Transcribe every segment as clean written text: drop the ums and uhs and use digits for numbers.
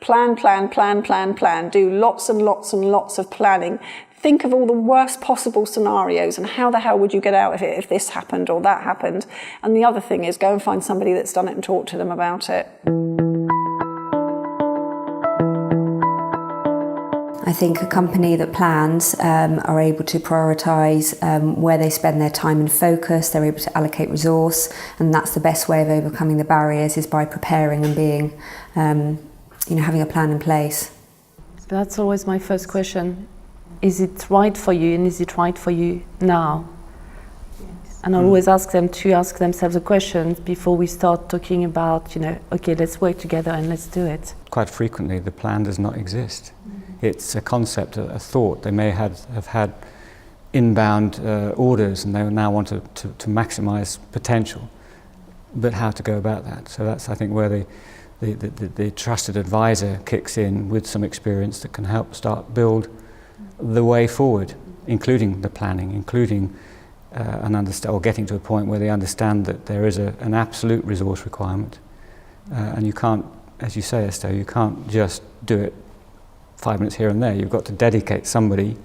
Plan, plan, plan, plan, plan. Do lots and lots and lots of planning. Think of all the worst possible scenarios and how the hell would you get out of it if this happened or that happened. And the other thing is go and find somebody that's done it and talk to them about it. I think a company that plans are able to prioritise where they spend their time and focus, they're able to allocate resource, and that's the best way of overcoming the barriers, is by preparing and being, having a plan in place. That's always my first question. Is it right for you, and is it right for you now? Yes. And I always ask them to ask themselves a question before we start talking about, okay, let's work together and let's do it. Quite frequently, the plan does not exist. It's a concept, a thought. They may have had inbound orders and they now want to maximise potential, but how to go about that. So that's, I think, where the trusted advisor kicks in with some experience that can help start build the way forward, including the planning, including or getting to a point where they understand that there is an absolute resource requirement. And you can't, as you say, Esther, you can't just do it 5 minutes here and there. You've got to dedicate somebody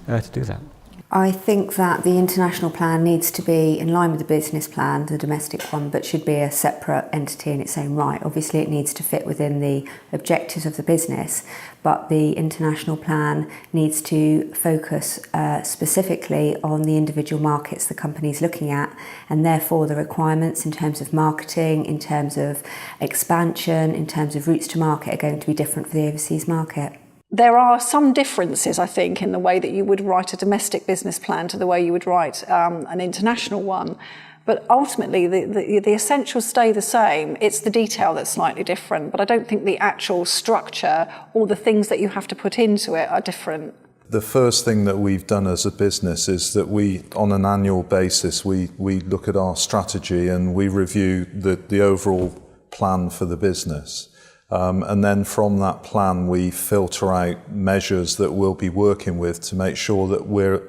to do that. I think that the international plan needs to be in line with the business plan, the domestic one, but should be a separate entity in its own right. Obviously, it needs to fit within the objectives of the business, but the international plan needs to focus specifically on the individual markets the company is looking at, and therefore the requirements in terms of marketing, in terms of expansion, in terms of routes to market are going to be different for the overseas market. There are some differences, I think, in the way that you would write a domestic business plan to the way you would write an international one. But ultimately, the essentials stay the same. It's the detail that's slightly different. But I don't think the actual structure or the things that you have to put into it are different. The first thing that we've done as a business is that on an annual basis, we look at our strategy and we review the overall plan for the business. And then from that plan, we filter out measures that we'll be working with to make sure that we're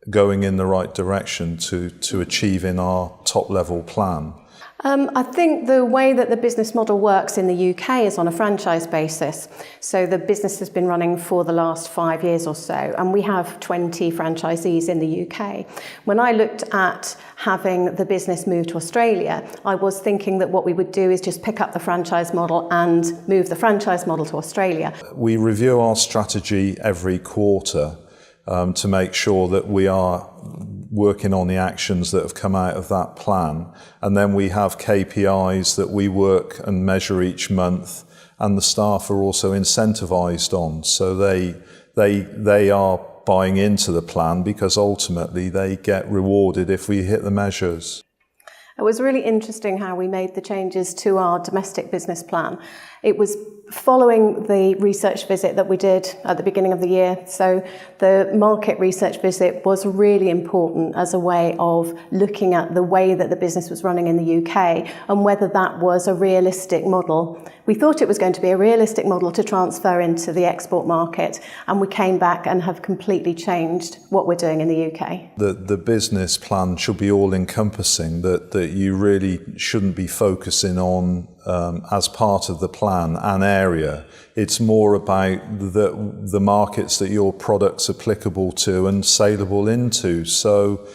going in the right direction to achieving our top-level plan. I think the way that the business model works in the UK is on a franchise basis. So the business has been running for the last 5 years or so, and we have 20 franchisees in the UK. When I looked at having the business move to Australia, I was thinking that what we would do is just pick up the franchise model and move the franchise model to Australia. We review our strategy every quarter to make sure that we are working on the actions that have come out of that plan. And then we have KPIs that we work and measure each month, and the staff are also incentivised on. So they are buying into the plan because ultimately they get rewarded if we hit the measures. It was really interesting how we made the changes to our domestic business plan. It was following the research visit that we did at the beginning of the year. So the market research visit was really important as a way of looking at the way that the business was running in the UK and whether that was a realistic model. We thought it was going to be a realistic model to transfer into the export market, and we came back and have completely changed what we're doing in the UK. The business plan should be all-encompassing, that you really shouldn't be focusing on as part of the plan an area. It's more about the markets that your product's applicable to and saleable into. So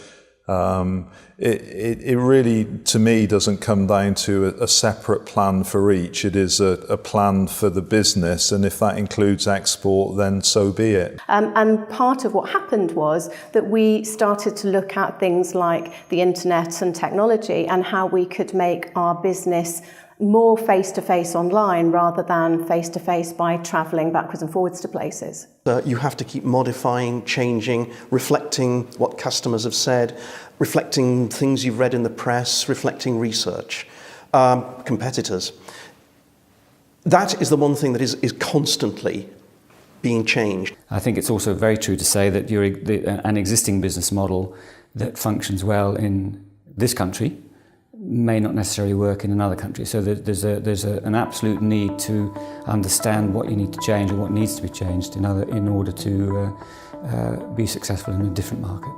it really, to me, doesn't come down to a separate plan for each. It is a plan for the business, and if that includes export, then so be it. And part of what happened was that we started to look at things like the internet and technology and how we could make our business more face-to-face online rather than face-to-face by travelling backwards and forwards to places. You have to keep modifying, changing, reflecting what customers have said, reflecting things you've read in the press, reflecting research, competitors. That is the one thing that is constantly being changed. I think it's also very true to say that an existing business model that functions well in this country may not necessarily work in another country. So there's an absolute need to understand what you need to change or what needs to be changed in order to be successful in a different market.